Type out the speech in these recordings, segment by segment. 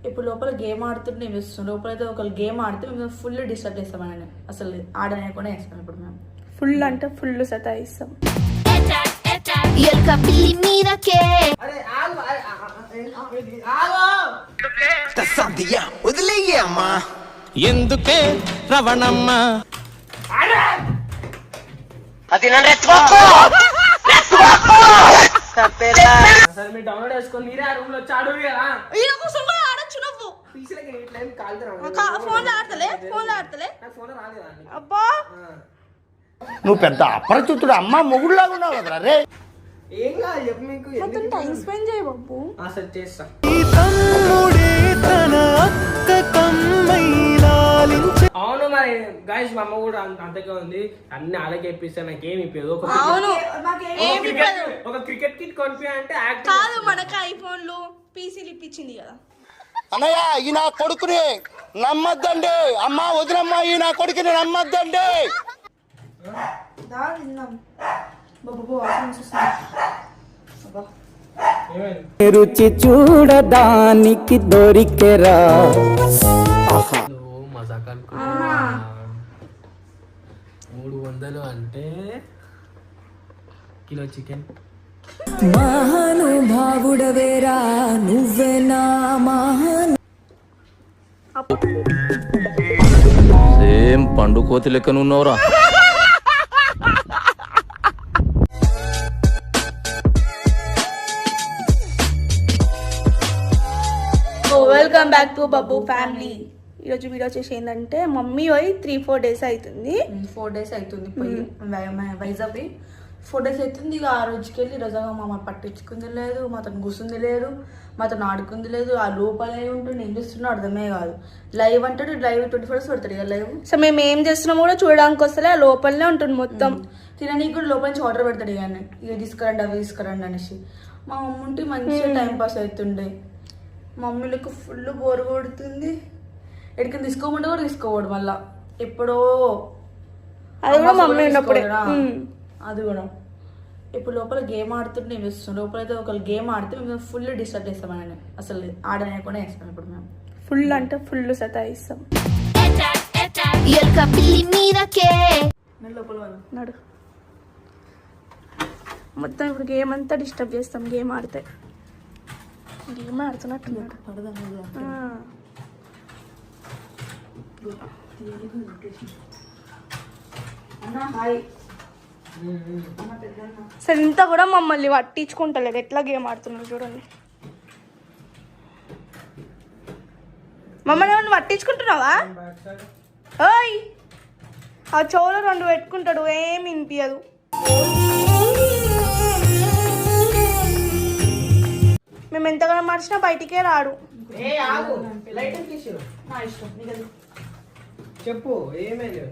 ఇప్పుడు లోపల గేమ్ ఆడుతుంటే మేము ఇస్తాం. లోపలైతే ఒకళ్ళు గేమ్ ఆడితే మేము ఫుల్ డిస్టర్బ్ చేస్తామని అసలు ఆడనేకుండా వేస్తాం. ఇప్పుడు మేము ఫుల్ అంటే ఫుల్ సతాయిస్తాం. వదిలేయమ్మా ఎందుకే రవణమ్మ అది అసలు మీరు డౌన్లోడ్ చేసుకొని మీరే ఆ రూమ్ లో వచ్చి ఆడురు కదా. ఆడొచ్చు నువ్వు పీసీలకి ఇట్లా ఏం కాలుతురావు. ఫోన్ ఆడతలే నాకు ఫోన్ రాలేదా అండి? అబ్బా నువ్వు పెద్ద అపరిచితుడు అమ్మ మొగుడులాగా ఉన్నావు కదరా రే. ఏం కాదు చెప్పు మీకు. మొత్తం టైం స్పెండ్ చేయ బాబు. అసలు చేస్తా. అవును మరి గైస్ మా అమ్మ కూడా అంతగా ఉంది. అన్ని అలాగే ఇప్పిస్తా, నాకేమి ఇప్పదు. ఒక క్రికెట్ కిట్ కొనిపి అంటే కాదు, మనకి ఐఫోన్లు పీసీలు ఇప్పించింది కదా అన్నయ్య. ఈ నా కొడుకుని నమ్మద్దండి అమ్మ, వదినమ్మ. ఈ నా కొడుకుని నమ్మద్దండి. రుచి చూడడానికి దొరికెరా మజాక్ అనుకున్నా. 300 అంటే కిలో చికెన్. మహానుభావుడవేరా నువ్వే నా మహాను. సేమ్ పండు కోతి లెక్కనున్నావురా. Welcome back to Babbu family. ఈరోజు వీడియో వచ్చేసి ఏంటంటే మమ్మీ పోయి 3-4 డేస్ అవుతుంది. 4 డేస్ అవుతుంది పోయి వైజాగ్ పోయి 4 డేస్ అవుతుంది. ఇక ఆ రోజుకి వెళ్ళి రోజుగా మా పట్టించుకుంది లేదు, మాతను కూర్చుంది లేదు, మాతను ఆడుకుంది లేదు. ఆ లోపలే ఉంటుంది, ఏం చేస్తున్నా అర్థమే కాదు. లైవ్ అంటాడు, లైవ్ 24 hours పెడతాడు ఇక లైవ్. సో మేము ఏం చేస్తున్నామో కూడా చూడడానికి వస్తలే, ఆ లోపలనే ఉంటుంది మొత్తం. తిననీకి కూడా లోపల నుంచి ఆర్డర్ పెడతాడు ఇక ఇక తీసుకురండి అవి తీసుకురండి అనేసి. మా మమ్మీ ఉంటే మంచిగా టైం పాస్ అవుతుండే. మమ్మీలకు ఫుల్ బోర్ కొడుతుంది. ఎక్కడికి తీసుకోమంటే కూడా తీసుకోవడం మళ్ళా ఎప్పుడో అది కూడా మమ్మీ ఉన్నప్పుడే. అది కూడా ఇప్పుడు లోపల గేమ్ ఆడుతుంటే మేము ఇస్తాం. లోపలైతే ఒకళ్ళు గేమ్ ఆడితే మేము ఫుల్ డిస్టర్బ్ చేస్తామని అసలు ఆడనేకుండా వేస్తాం. ఇప్పుడు మేము ఫుల్ అంటే ఫుల్ సతాయిస్తాం. లోపల నడు మొత్తం ఇప్పుడు గేమ్ అంతా డిస్టర్బ్ చేస్తాం. గేమ్ ఆడితే గేమ్ ఆడుతున్నట్టున్నాడు. సరే ఇంత కూడా మమ్మల్ని పట్టించుకుంటలేదు. ఎట్లా గేమ్ ఆడుతున్నారు చూడండి. మమ్మల్ని ఏమన్నా పట్టించుకుంటున్నావా? ఓయ్ ఆ చెవులో 2 పెట్టుకుంటాడు, ఏం వినిపించదు. మేము ఎంతగానో మార్చినా బయటికే రాడు. చెప్పు ఏమైంది?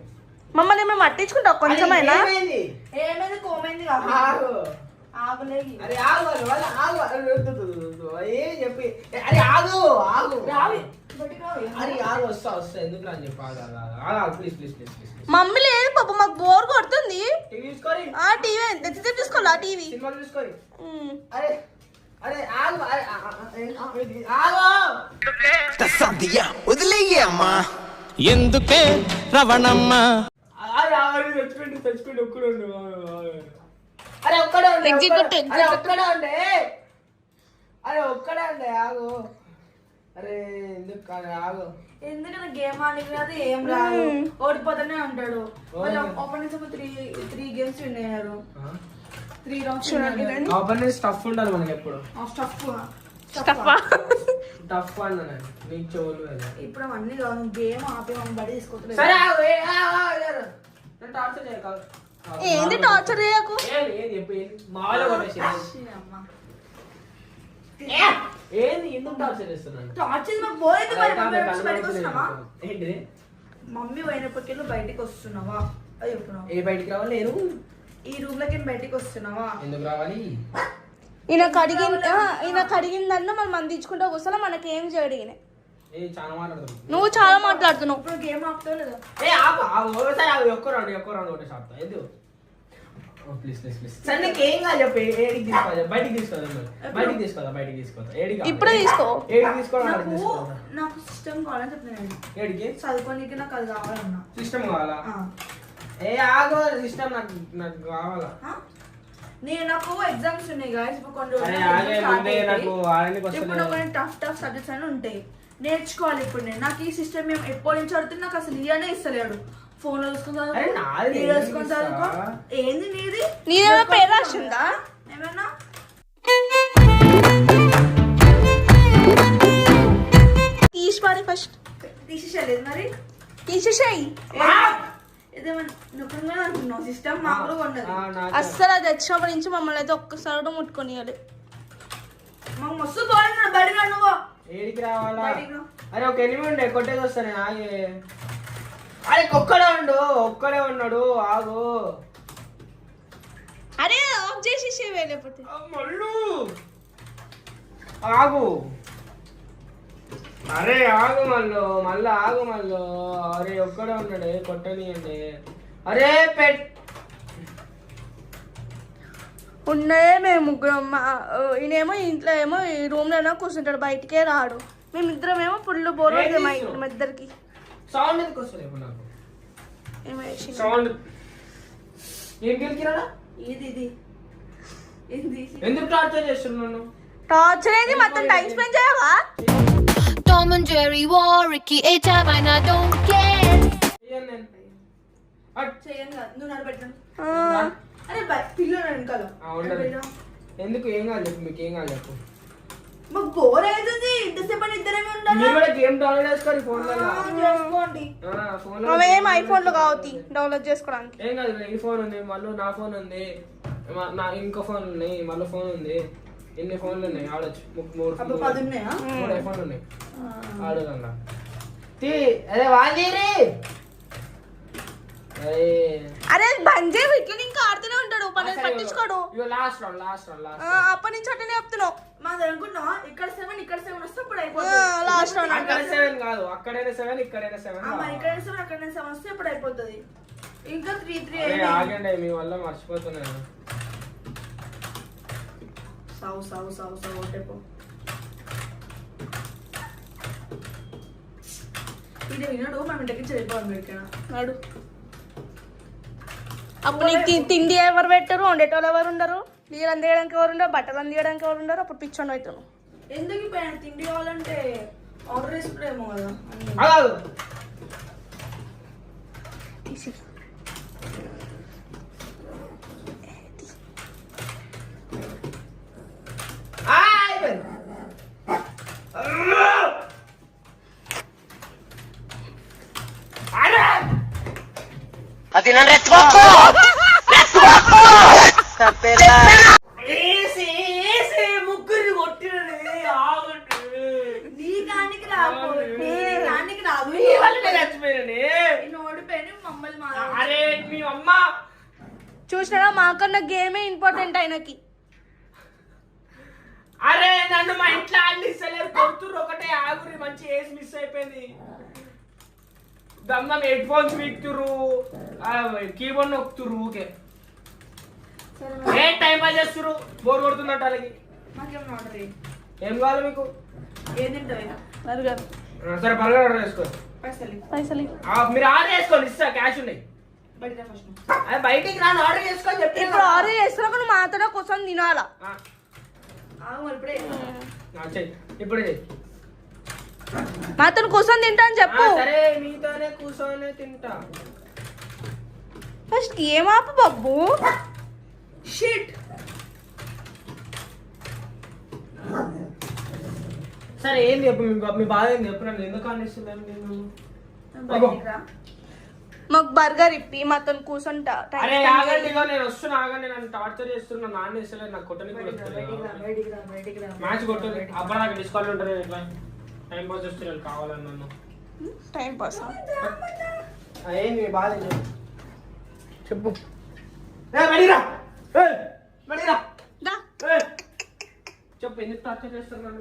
మమ్మల్ని మేము పట్టించుకుంటాం కొంచెమైనా. ఏమైంది కోమైంది ఆగలేదు. అరే ఆగు ఏం చెప్పి అరే ఆగు ఆగు అరే ఆగు వస్తా ఎందుకు అని చెప్పి please please please please. Mummy లేదు పాప, మాకు బోర్ కొడుతుంది. టీవీ చూసుకోరి. టీవీ ఎంత తీసుకోవాలి? ఆ టీవీ సినిమాలు చూసుకోరి. అరే అరే ఆగు ఆగు వదిలేయమ్మా ఎందుకే రవణమ్మ. తెచ్చుకోండి ఒక్కడు. అరే ఒక్కడే ఉండే ఆగు. అరే ఎందుకు ఆగు. ఎందుకంటే గేమ్ ఆడి కాదు ఏం రాదు, ఓడిపోతూనే ఉంటాడు. ఓపెన్ నుంచి 3 గేమ్స్ విన్ అయ్యారు. 3 రౌండ్స్ స్టఫ్ ఉండాలి మనకి ఎప్పుడు. టఫ్ అన్నా నీకు చెవులు ఇప్పుడు అవన్నీ గేమ్ ఆపి బడి తీసుకోవట్లేదు. ఏంది టార్చర్ చేయకు. ఏంది ఎందుకు టార్చర్ చేస్తున్నాను? మమ్మీ పోయినప్పటికెళ్ళి బయటికి వస్తున్నావా? అది చెప్తున్నావు. ఏ బయటికి రావాలి? నేను ఈ రూమ్ లోకి బయటికి వస్తున్నావా? ఎందుకు రావాలి? ఈయన కడిగిందన్న మనం అందించుకుంటా కూర్చొని మనకి ఏం చేయడు ఈయన. నువ్వు చాలా మాట్లాడుతున్నావు. ఇప్పుడు గేమ్ ఆపుతావు లేదా? ఒక్క రౌండ్ ఒకటి షాప్ ఎందుకు ప్లీజ్ సరే నీకు ఏం కాదు చెప్పు ఏడికి తీసుకోవాలి బయటికి తీసుకోదా ఏడికి ఇప్పుడే తీసుకో. ఏడికి తీసుకోవాలి నాకు సిస్టమ్ కావాలని చెప్తున్నాను. ఏడికి చదువుకోనికి నాకు అది కావాలన్నా. సిస్టమ్ కావాలా ఏ ఆగో సిస్టమ్ నాకు కావాలా నాకు ఎగ్జామ్స్ ఉన్నాయి గాయస్. ఇప్పుడు కొన్ని టఫ్ సబ్జెక్ట్స్ అని ఉంటాయి, నేర్చుకోవాలి. ఇప్పుడు నేను నాకు ఈ సిస్టమ్ ఎప్పటి నుంచి అడుగుతుంది, నాకు అసలు ఇయనే ఇస్తలేడు. ఫోన్ లో చూసుకొని చదువుకో. ఏంది నీది? నీదేమైనా పేరు రాసిందా ఏమన్నా? తీసిపారి ఫస్ట్. తీసేసేయలేదు మరి, తీసేసాయి. సిస్టమ్ మాకు అస్సలు అది వచ్చినప్పటి నుంచి మమ్మల్ని అయితే ఒక్కసారి కూడా ముట్టుకొని మాకు మస్తు బాగుంది. బయట నువ్వు ఏడికి రావాలా? అరే ఒక ఎనిమిది ఉండే కొట్టేది వస్తానే ఆగే. అరే ఒక్కడే ఉన్నాడు ఆగు. అరే ఆఫ్ చేసి లేకపోతే మళ్ళు ఆగు. అరే ఆగు మళ్ళీ ఆగు. అరే ఒక్కడే ఉన్నాడే కొట్టనియండి. అరే ఉన్నాయే మేము ముగ్గురం. ఈయనేమో ఇంట్లో ఏమో ఈ రూమ్ లోనే కూర్చుంటాడు, బయటికే రాడు. మేమిద్దరం ఏమో ఫుల్ బోర్ మా ఇద్దరికి. సౌండ్ ఎందుకు వస్తుంది ఇప్పుడు నాకు? సౌండ్ ఏం గెలికిరాడా? ఇది ఎందుకు టార్చర్ చేస్తున్నాను? టార్చర్ ఏంది? మొత్తం టైం స్పెండ్ చేయవా? Tom and Jerry war, Ricky A-Time, and I don't care. నువ్వు నడబెట్టాను. అరే పిల్లలు వెనకాల ఎందుకు? ఏం కాదు చెప్పు, మీకు ఏం కాదు చెప్పు. మాకు బోర్ అవుతుంది, ఇంతసేపు ఇద్దరమే ఉండాలి. మీరు కూడా గేమ్ డౌన్లోడ్ చేసుకోండి ఫోన్ లో. చేసుకోండి. అవేం ఐఫోన్ లో కావుతాయి డౌన్లోడ్ చేసుకోవడానికి. ఏం కాదు, ఈ ఫోన్ ఉంది, మళ్ళీ నా ఫోన్ ఉంది, నా ఇంకో ఫోన్ ఉన్నాయి, మళ్ళీ ఫోన్ ఉంది. ఎన్ని ఫోన్లు ఉన్నాయి ఆడొచ్చు. 3 ఐఫోన్లు ఉన్నాయి ఆడదా. అరే వాంజీరి అరే బంద్ చేయి, ఇట్లా ఇంకా ఆడుతూనే ఉంటాడు, పట్టించుకోడు. లాస్ట్ అప్పటి నుంచి అట్టనే చెప్తున్నావు. మాది అనుకున్నా ఇక్కడ 7 వస్తే ఇప్పుడు లాస్ట్ రౌండ్. అక్కడ 7 కాదు, అక్కడైనా 7 ఇక్కడైనా 7. ఇక్కడ 7 అక్కడ 7 వస్తే ఇప్పుడు అయిపోతుంది. ఇంకా 3 ఆగండి, మీ వల్ల మర్చిపోతున్నాను. సావు ఒకటేపో. ఇది విన్నాడు, మా ఇంటికి చెడిపోవాలి ఇక్కడ నాడు. అప్పుడు నీకు తిండి ఎవరు పెట్టరు, వండేటోళ్ళు ఎవరు ఉండరు, నీళ్ళు అందియడానికి ఎవరు ఉండరు, బట్టలు అందియడానికి ఎవరు ఉండరు. అప్పుడు పిచ్చోండి అవుతాను. ఎందుకు ఇప్పుడు తిండి కావాలంటే ఆర్డర్ చేసుకుంటామో కదా. ముగ్గురు కొట్టినది నీకానికి రాదు, ఓడిపోయి మమ్మల్ని. అరే మీ అమ్మ చూసినా మాకన్నా గేమే ఇంపార్టెంట్ ఆయనకి. అరే నన్ను మా ఇంట్లో ఆడిస్తలేరు, కొడుతురు ఒకటే ఆగురి. మంచి ఏజ్ మిస్ అయిపోయింది. దమ్మం హెడ్ ఫోన్స్ వీక్తురు, కీబోర్డ్ నొక్కుతురు. ఊకే ఏ టైం పాస్ చేస్తురు, బోర్ కొడుతుందంట వాళ్ళకి. ఏం కావాలి మీకు? ఏం తింటావు? సరే బర్గర్ ఆర్డర్ చేసుకో. పైసలు మీరు ఆర్డర్ చేసుకోండి, ఇస్తా, క్యాష్ ఉన్నాయి. బయటికి రాను, ఆర్డర్ చేసుకొని చెప్పి. ఇప్పుడు ఆర్డర్ చేస్తున్నా నువ్వు మాతో కూర్చొని తినాలా? ఇప్పుడే మాతో కూర్చొని తింటా అని చెప్పు. సరే మీతోనే కూర్చొని తింటా. ఫస్ట్ ఏం ఆపు బాబు. షిట్. సరే ఏం చెప్పు, మీ బాధ ఏం చెప్పు. నన్ను ఎందుకు అందిస్తున్నాను నేను? మాకు బర్గర్ ఇప్పి మాతో కూర్చుంటా. అరే ఆగండి, నేను వస్తున్నా, ఆగండి. నన్ను టార్చర్ చేస్తున్నా, నాన్న ఇస్తలేదు, నాకు కొట్టని మ్యాచ్ కొట్టదు. అప్పుడు నాకు డిస్కౌంట్ ఉంటుంది. ఇట్లా టైం పాస్ చేస్తున్నాను కావాలని నన్ను. టైం పాస్ ఏంది మీ బాధ చెప్పు. చెప్పు, ఎందుకు టార్చర్ చేస్తున్నాను?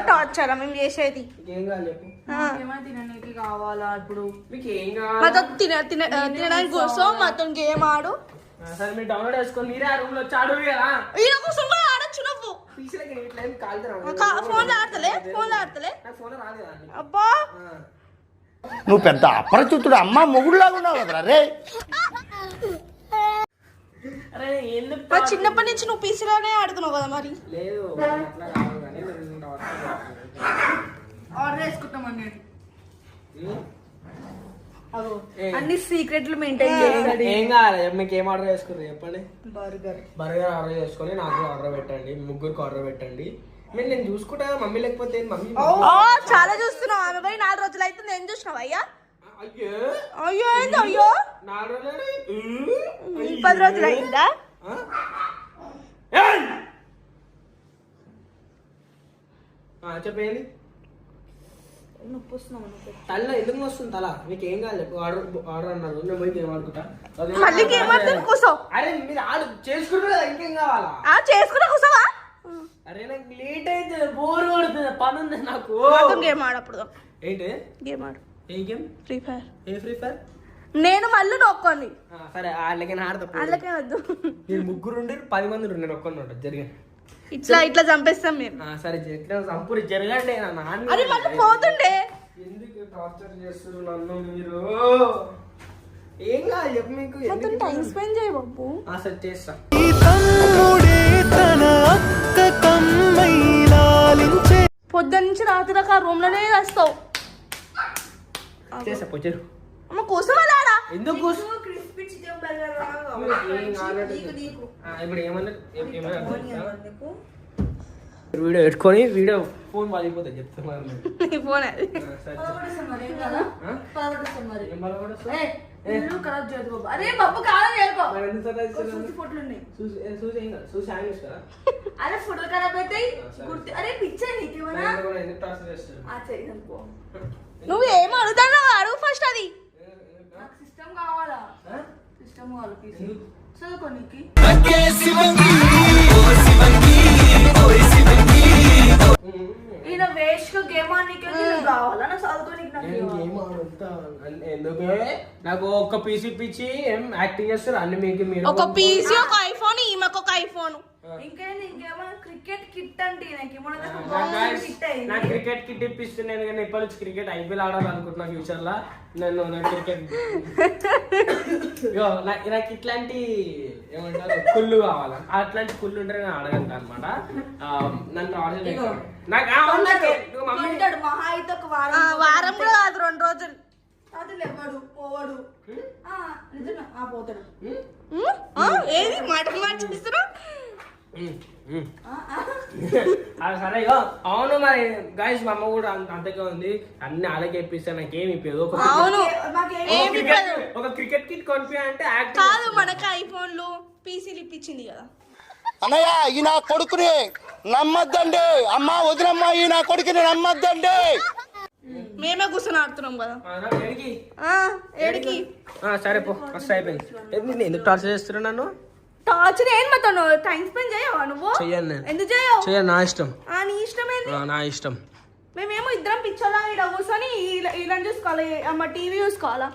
టార్చర్ మేము చేసేది. ఏం కావాలి చెప్పు. తినడానికి కావాలా? ఇప్పుడు మీకు ఏం కావాలి? మాతో తినడానికి కూర్చో, మాతో గేమ్ ఆడు. సరే మీరు డౌన్లోడ్ చేసుకొని మీరే ఆ రూమ్ లో వచ్చి ఆడు కదా ఈయన కోసం కూడా ఆడొచ్చు నువ్వు. పీసీలకి ఇట్లా ఏం కాలుతున్నావు ఫోన్ ఆడతలే నాకు ఫోన్ రాదు కదా అన్ని. అబ్బా నువ్వు పెద్ద అపరిచితుడు అమ్మ మొగుడులాగా ఉన్నావు కదరా రే. అరే ఎందుకు మరి చిన్నప్పటి నుంచి నువ్వు పీసీలోనే ఆడుతున్నావు కదా మరి. లేదు అట్లా కాదు కానీ నేను ఆర్డర్ చేసుకుంటాం అన్నాడు. ఏ. అన్ని సీక్రెట్లు మెయింటైన్ చేస్తాడు. ఏం కావాలి మీకు ఏం ఆర్డర్ చేసుకున్నారు చెప్పండి. బర్గర్ ఆర్డర్ చేసుకొని నాకు ఆర్డర్ పెట్టండి, ముగ్గురికి ఆర్డర్ పెట్టండి. నేను చూసుకుంటా మమ్మీ లేకపోతే మమ్మీ చాలా చూస్తున్నావు. ఆమె పోయి 4 రోజులు అయితే నేను చూసినావు అయ్యా. అయ్యో అయ్యో ఏంది అయ్యో 4 రోజులు 10 రోజులు అయిందా? చెప్పేయండి. తల ఎందుకు వస్తుంది తల? మీకు ఏం కావాలి చెప్పు. ఆర్డర్ అన్నారు నేను పోయి గేమ్ ఆడుకుంటా. మళ్ళీ గేమ్ ఆడుతుంది కూర్చో. అరే మీరు ఆడు చేసుకుంటారు కదా ఇంకేం కావాలా? చేసుకున్నా కూర్చోవా? అరే నాకు లేట్ అయితే బోర్ కొడుతుంది, పని ఉంది నాకు. గేమ్ ఆడప్పుడు ఏంటి గేమ్ ఆడు. ఏ గేమ్? Free fire. ఏ ఫ్రీ ఫైర్? నేను మళ్ళీ నొక్కండి. సరే వాళ్ళకి ఆడతా. వాళ్ళకే వద్దు. నేను ముగ్గురు ఉండి 10 మంది ఉండి నేను ఒక్కని ఉంటా జరిగాను. ఇట్లా చంపేస్తాం మేము. సరే సంపూరి జరగండి. అరే మళ్ళీ పోతుండే. ఎందుకు టార్చర్ చేస్తారు నన్ను మీరు? ఏం కాదు చెప్పు మీకు. మొత్తం టైం స్పెండ్ చేయ బాబు. సరే చేస్తా. పొద్దున్న నుంచి రాత్రి దాకా ఆ రూమ్ లోనే వస్తావు. చేస్తా పొచ్చారు అమ్మ కోసం అలా ఎందుకు క్రిస్పీ చికెన్ బర్గర్ ఇప్పుడు ఏమన్నా వీడియో పెట్టుకొని వీడియో ఫోన్ వాలిపోతుంది చెప్తున్నారు. ఫోన్ అది ఖరాబ్ చేయదు బాబు. అరే బాబు కాలం చేయకో. చూసి హ్యాంగ్ చేస్తారా? అరే ఫోటో ఖరాబ్ అవుతాయి గుర్తు. అరే పిచ్చా నీకేమన్నా ఎందుకు టార్చర్ చేస్తారు? నువ్వు ఏం అడుగుతావు అడుగు ఫస్ట్. అది నాకు సిస్టమ్ కావాలా? సిస్టమ్ కావాలి పీసీ చదువుకోనికి. ఈయన వేస్ట్ గేమ్ ఆడడానికి కావాలా? నాకు చదువుకోనికి ఎందుకు నాకు ఒక పీసీ పిచ్చి ఏం యాక్టింగ్ చేస్తారు అన్ని మీకు. మీరు ఒక పీసీ ఒక ఐఫోన్ ఈమెకు ఒక ఐఫోన్. ఇంకేమన్నా క్రికెట్ కిట్ అంటే నా క్రికెట్ కిట్ ఇప్పిస్తున్నాను కానీ ఇప్పటి నుంచి క్రికెట్ ఐపీఎల్ ఆడాలనుకుంటున్నా ఫ్యూచర్ లా. నేను క్రికెట్ నాకు ఇట్లాంటి ఏమంటారు కుళ్ళు కావాలా? అట్లాంటి కుళ్ళు ఉంటే నేను అడగంట అనమాట. నన్ను ఆర్డర్ మహా అయితే ఒక వారం కూడా కాదు 2 రోజులు. అది లేవాడు పోవాడు పోతాడు. ఏది మాట మార్చేస్తున్నావు? సరే అవును మరి గాయస్ మా అమ్మ కూడా అంతగా ఉంది. అన్ని అలాగే ఇప్పిస్తాను. నాకేమి ఇప్పేది ఒక క్రికెట్ కిట్ కొనిపి అంటే కాదు మనకి ఐఫోన్లు పీసీలు ఇప్పించింది కదా అన్నయ్య ఈ నా కొడుకుని నమ్మద్దండి. అమ్మ వదినమ్మ ఈ నా కొడుకుని నమ్మద్దండి. మేమే కూర్చొని ఆడుతున్నాం కదా. ఏడికి సరే పో ఫస్ట్ అయిపోయింది. ఎందుకు టార్చర్ చేస్తున్నా నన్ను? టార్చర్ ఏం మొత్తం టైం స్పెండ్ చేయవా నువ్వు? చెయ్యను. ఎందుకు చేయవు? చెయ్యను, నా ఇష్టం. నీ ఇష్టం ఏంది? నా ఇష్టం. మేమేమో ఇద్దరం పిచ్చోలా ఇక్కడ కూర్చొని ఇలా చూసుకోవాలి. అమ్మ టీవీ చూసుకోవాలా?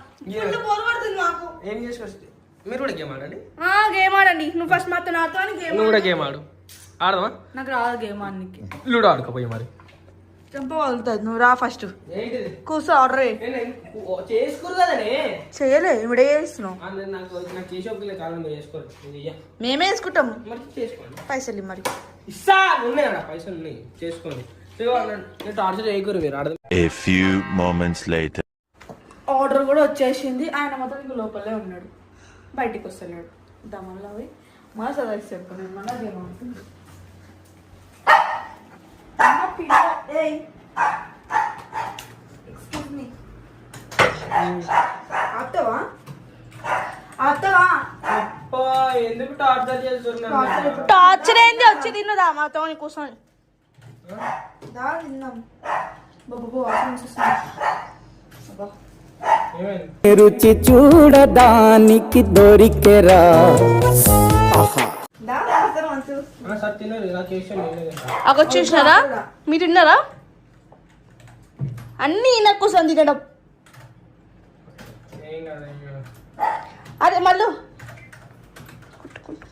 బోర్ పడుతుంది మాకు. ఏం చేసుకోవచ్చు? మీరు కూడా గేమ్ ఆడండి. గేమ్ ఆడండి. నువ్వు ఫస్ట్ మాతో నాతో గేమ్. నువ్వు కూడా గేమ్ ఆడు. ఆడదామా? నాకు రాదు గేమ్ ఆడడానికి. లూడో ఆడుకోపోయి మరి. చంప వదులుతుంది. నువ్వు రా ఫస్ట్ కూర్చో. ఆర్డర్ చేసుకోరు కదనే. చేయలే ఇవిడే చేస్తున్నావు. మేమే వేసుకుంటాము. పైసలు మరి ఇస్తా ఉన్నాయి పైసలు ఉన్నాయి చేసుకోండి. టార్చర్ చేయకూరు మీరు. A few moments later. Order కూడా వచ్చేసింది. ఆయన మాత్రం ఇంక లోపలే ఉన్నాడు, బయటికి వస్తలేడు. దమల్లా పోయి మన సదస్సు చెప్పు. నేను మళ్ళీ గేమ్ ఆడుతుంది. ఎక్స్క్యూజ్ మీ అత్తవా అత్తవా ఎందుకు టార్చర్ చేస్తున్నారు? టార్చర్ ఏంది? వచ్చి తిన్నదా మాతో కూర్చొని తిందాం. బాబు వాసన రుచి చూడడానికి దొరికెరా. అక్కడ చూసినారా? మీరు తిన్నారా? అన్ని ఈయన కోసం తినడం. అదే మళ్ళీ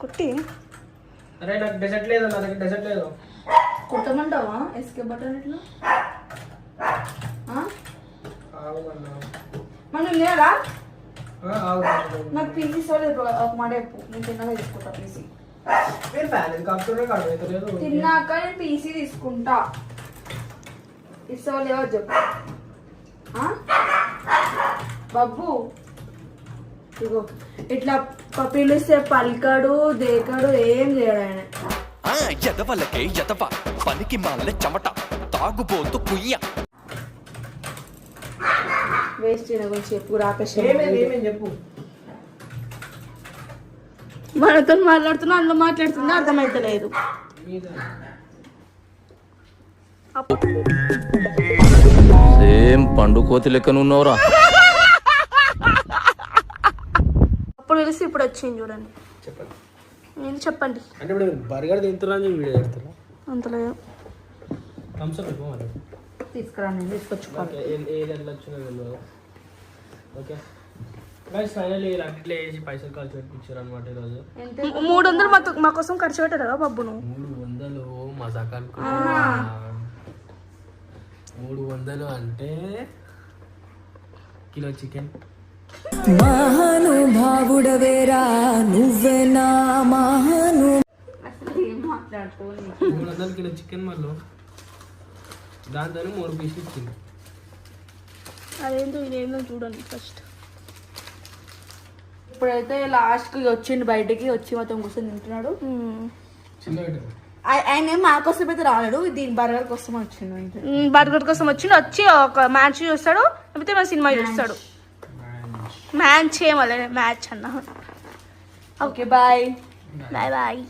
కుట్టి అరే నాకు డెజర్ట్ లేదు, నా దగ్గర డెజర్ట్ లేదు. కుట్టమంటావా ఎస్కే బటన్ ఇట్లా ఆగమన్నా. మనం లేదా ఆగు. నాకు పీసీ సోలేదు ఒక మాట చెప్పు, నేను తిన్నాక తీసుకుంటా పీసీ. మీరు ఫ్యాన్ ఇది కాపుతుండే కాదు. తిన్నాక నేను పీసీ తీసుకుంటా. ఇస్తావా లేవో చెప్పు బాబు. ఇగో ఇట్లా పిలిస్తే పలికాడు దేకాడు ఏం చేయడు ఆయన. ఎదవలకే ఎదవ పనికి మాల చెమట తాగుబోతు కుయ్య. వేస్ట్ గురించి చెప్పు రాకేష్. ఏమేమి చెప్పు. మనతో మాట్లాడుతున్నా అందులో మాట్లాడుతున్నా అర్థమైతలేదు. సేమ్ పండు కోతి లెక్కనున్నావురా. అప్పుడు తెలిసి ఇప్పుడు వచ్చింది చూడండి. చెప్పండి. నేను చెప్పండి. అంటే ఇప్పుడు బర్గర్ తింటున్నా అని వీడియో పెడతారా? అంతలేదు. థమ్స్ అప్ ఇవ్వమని తీసుకురా, నేను తీసుకొచ్చుకోవాలి. ఏది ఎట్లా వచ్చినా తెలియదు. ఓకే గైస్ ఫైనల్లీ అట్లా వేసి పైసలు ఖర్చు పెట్టించారు అనమాట ఈరోజు. 300 మా కోసం ఖర్చు పెట్టారు కదా బాబు నువ్వు. 300 మజాక్ అనుకున్నా. 300 అంటే కిలో చికెన్. మహానుభావుడవేరా నువ్వే నా మహాను. అసలు ఏం మాట్లాడుతూ 300 కిలో చికెన్ మళ్ళీ దాంతో 3 పీసులు ఇచ్చింది. అదేంటో ఇదేందో చూడండి ఫస్ట్. ఇప్పుడైతే లాస్ట్ కి వచ్చిండు బయటికి, వచ్చి మొత్తం కూర్చొని తింటున్నాడు. చిన్న పెట్టారు. ఆయన మా కోసం అయితే రాలేడు, దీని బర్గర్ కోసం వచ్చిండు. అంతే. బర్గర్ కోసం వచ్చి ఒక మ్యాచ్ చూస్తాడు, లేకపోతే మన సినిమా చూస్తాడు. మ్యాచ్ చేయమలే మ్యాచ్ అన్న. Okay bye. Bye bye.